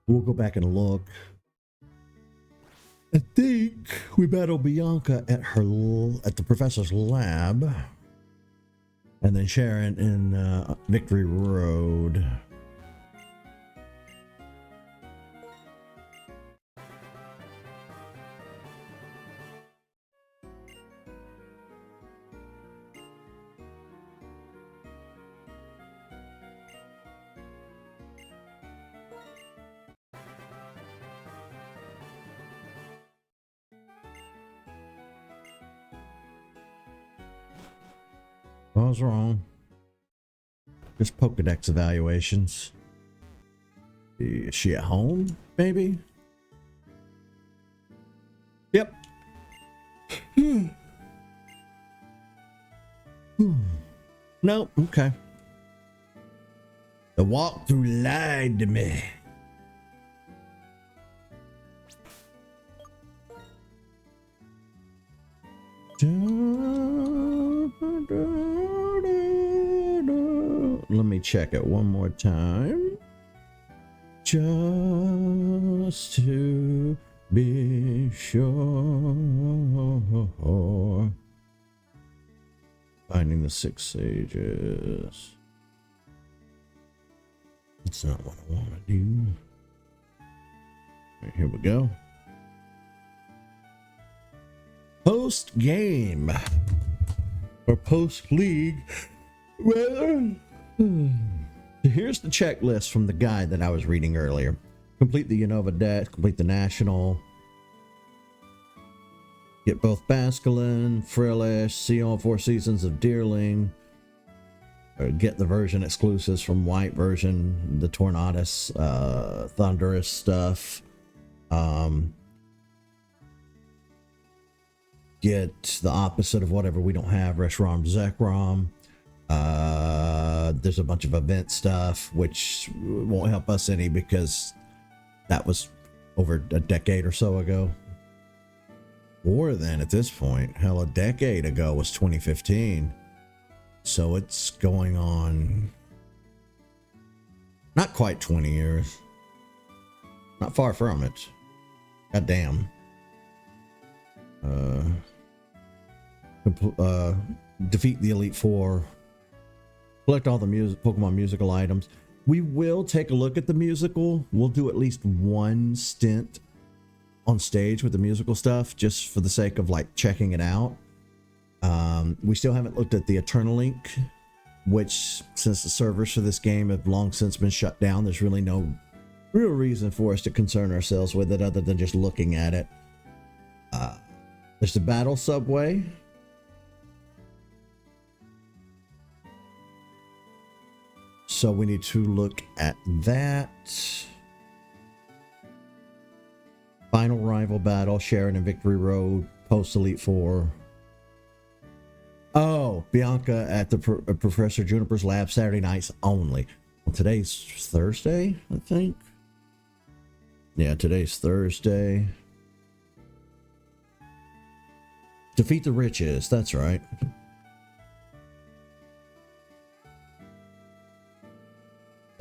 We'll go back and look. I think we battle Bianca at the professor's lab, and then Sharon in Victory Road. I was wrong. Just Pokedex evaluations. Is she at home? Maybe? Yep. No, okay. The walkthrough lied to me. Let me check it one more time. Just to be sure. Finding the 6 sages. That's not what I want to do. Right, here we go. Post game or post league. Well, here's the checklist from the guide that I was reading earlier. Complete the Unova deck, complete the National, Get both Basculin, Frillish, see all 4 seasons of Deerling. Or get the version exclusives from White version, the Tornadus, Thunderous stuff. Get the opposite of whatever we don't have, Reshiram, Zekrom. There's a bunch of event stuff, which won't help us any because that was over a decade or so ago. More than at this point. Hell, a decade ago was 2015. So it's going on not quite 20 years. Not far from it. God damn. Defeat the Elite Four. Collect all the Pokemon musical items. We will take a look at the musical. We'll do at least one stint on stage with the musical stuff, just for the sake of like checking it out. We still haven't looked at the Eternal Link, which, since the servers for this game have long since been shut down, there's really no real reason for us to concern ourselves with it other than just looking at it. There's the Battle Subway. So we need to look at that. Final Rival Battle, Sharon and Victory Road, Post Elite Four. Oh, Bianca at the Professor Juniper's lab, Saturday nights only. Well, today's Thursday, I think. Yeah, today's Thursday. Defeat the Riches, that's right.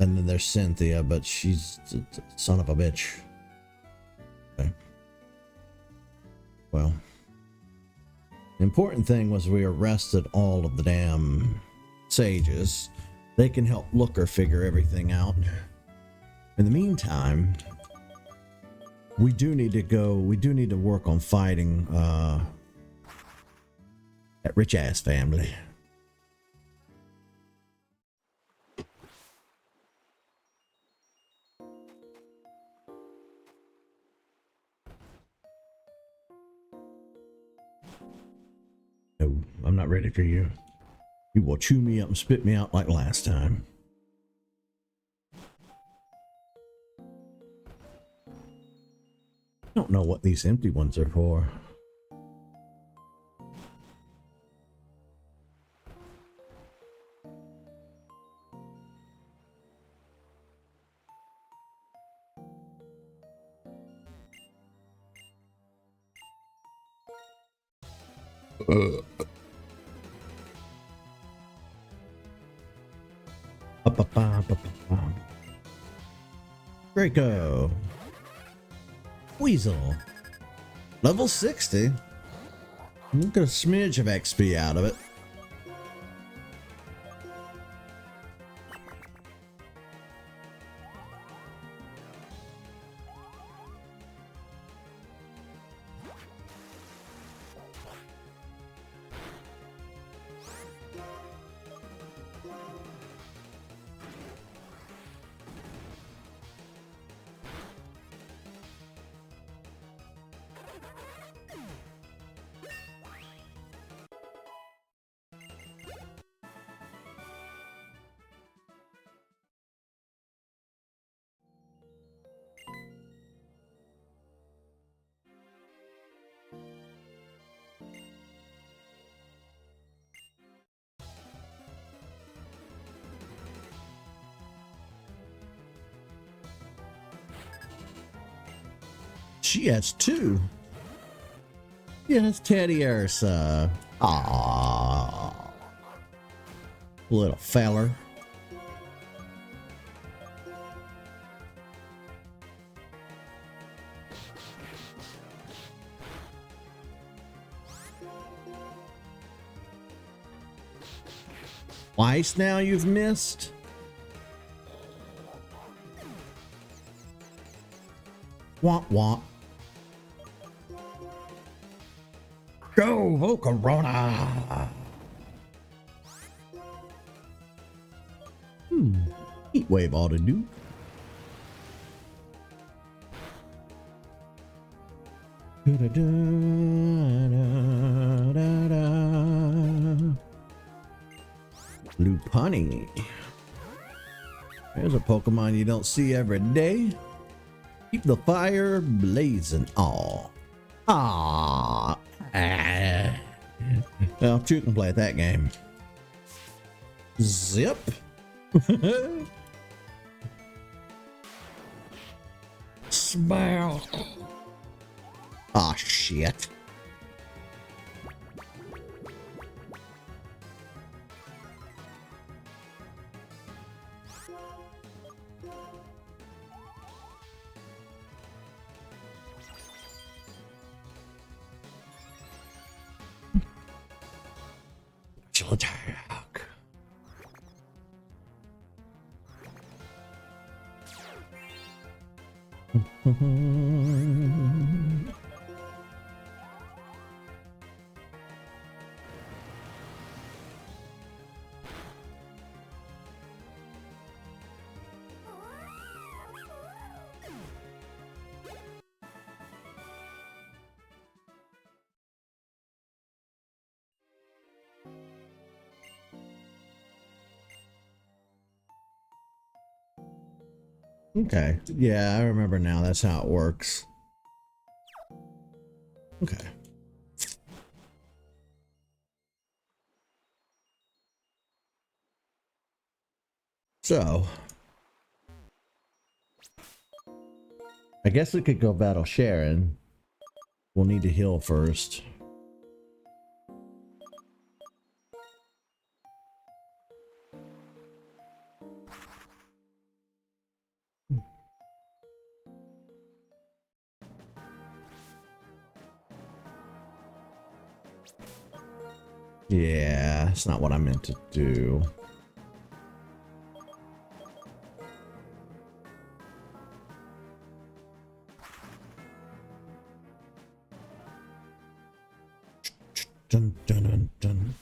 And then there's Cynthia, but she's a son of a bitch. Okay. Well, the important thing was we arrested all of the damn sages. They can help Looker figure everything out. In the meantime, we do need to work on fighting that rich ass family. No, I'm not ready for you. You will chew me up and spit me out like last time. I don't know what these empty ones are for. Draco. Weasel. Level 60. We'll get a smidge of XP out of it. She has 2. Yes, Teddy Ursa. Aww. Little feller. Twice now you've missed? Womp womp. Go, Volcarona! Heat wave ought to do. Lopunny. There's a Pokemon you don't see every day. Keep the fire blazing. Aw. Ah. Well, you can play that game. Zip. Smile. Aw, shit. Attack. Okay. Yeah, I remember now. That's how it works. Okay. So, I guess we could go battle Sharon. We'll need to heal first. Yeah, it's not what I meant to do. Dun, dun, dun, dun.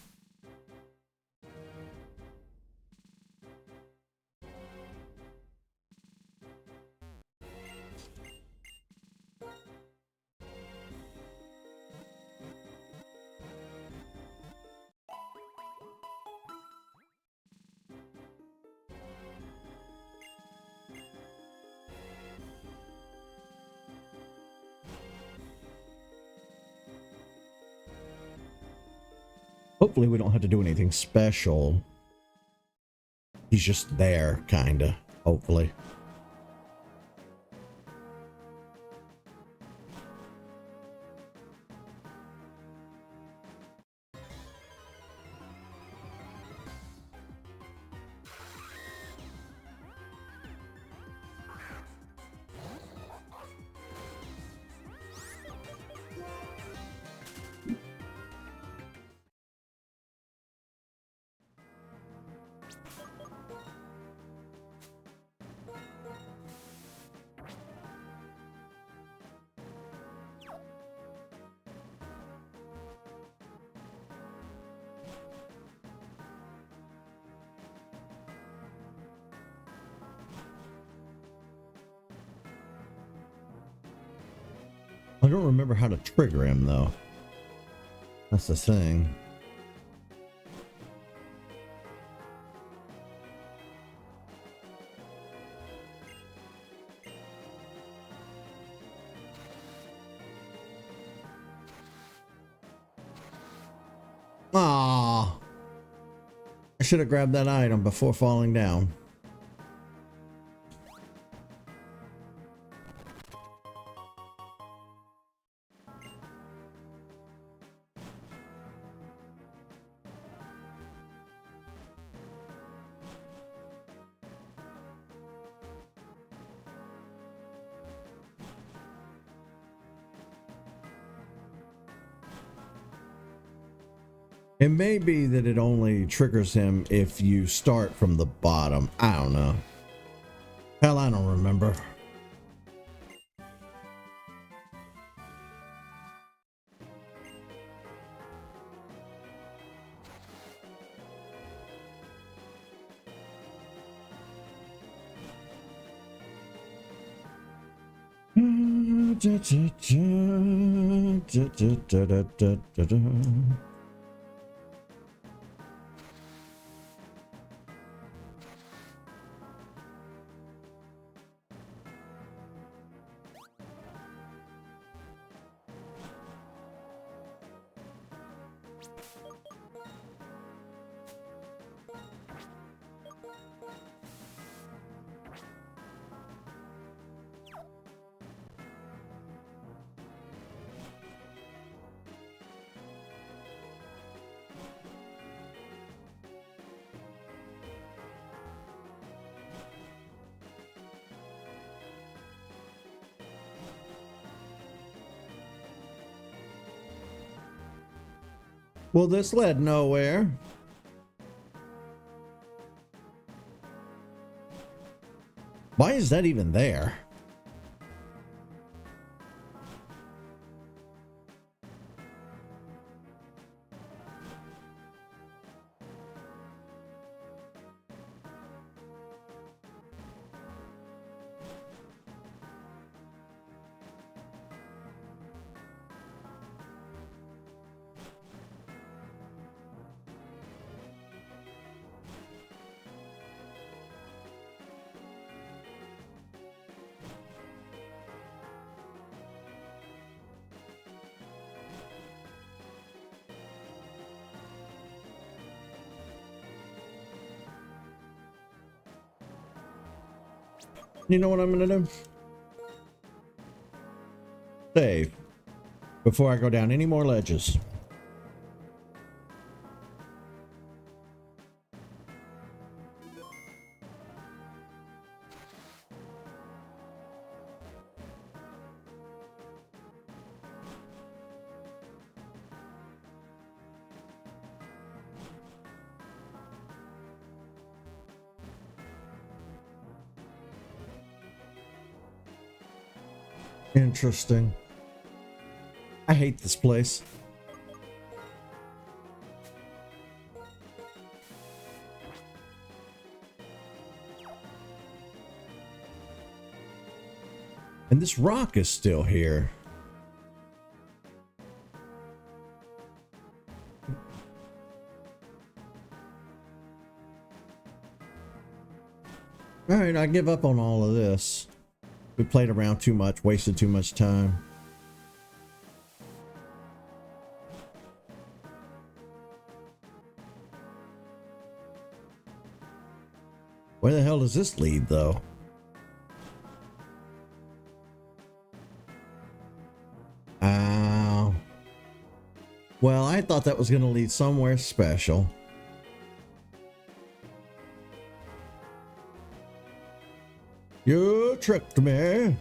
Hopefully we don't have to do anything special. He's just there, kinda. Hopefully. I don't remember how to trigger him, though. That's the thing. Ah, I should have grabbed that item before falling down. It may be that it only triggers him if you start from the bottom. I don't know. Hell, I don't remember. Well, this led nowhere. Why is that even there? You know what I'm gonna do? Save before I go down any more ledges. Interesting. I hate this place. And this rock is still here. All right, I give up on all of this. We played around too much, wasted too much time. Where the hell does this lead, though? Well, I thought that was going to lead somewhere special. You tricked me.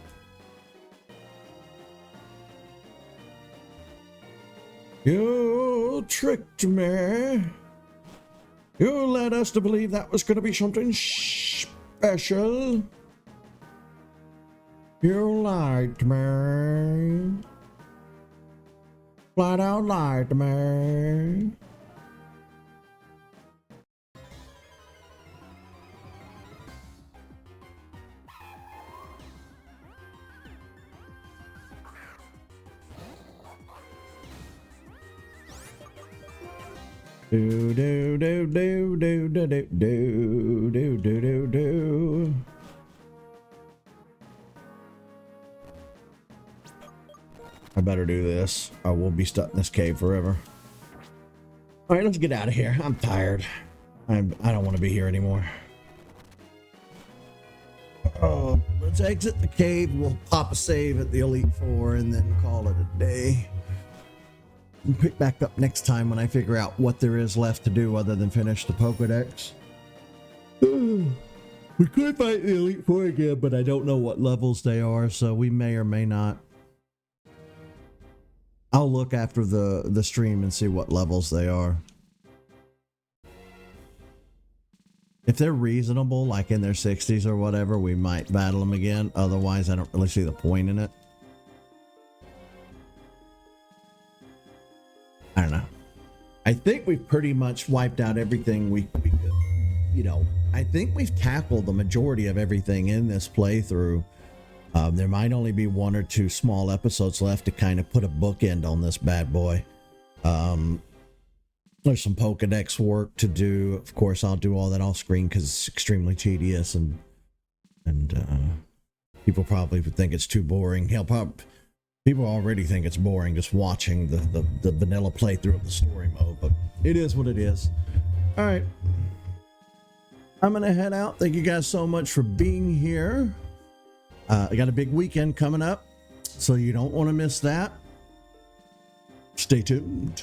You tricked me. You led us to believe that was going to be something special. You lied to me. Flat out lied to me. Do do do do do do do do do do do do. I better do this. I will be stuck in this cave forever. All right, let's get out of here. I'm tired. I don't want to be here anymore. Oh, let's exit the cave. We'll pop a save at the Elite Four and then call it a day. And pick back up next time when I figure out what there is left to do other than finish the Pokédex. We could fight the Elite Four again, but I don't know what levels they are, so we may or may not. I'll look after the stream and see what levels they are. If they're reasonable, like in their 60s or whatever, we might battle them again. Otherwise, I don't really see the point in it. I don't know. I think we've pretty much wiped out everything we could. You know, I think we've tackled the majority of everything in this playthrough. There might only be one or two small episodes left to kind of put a bookend on this bad boy. There's some Pokédex work to do. Of course, I'll do all that off screen because it's extremely tedious and people probably would think it's too boring. Hell, people already think it's boring just watching the vanilla playthrough of the story mode, but it is what it is. All right. I'm going to head out. Thank you guys so much for being here. I got a big weekend coming up, so you don't want to miss that. Stay tuned.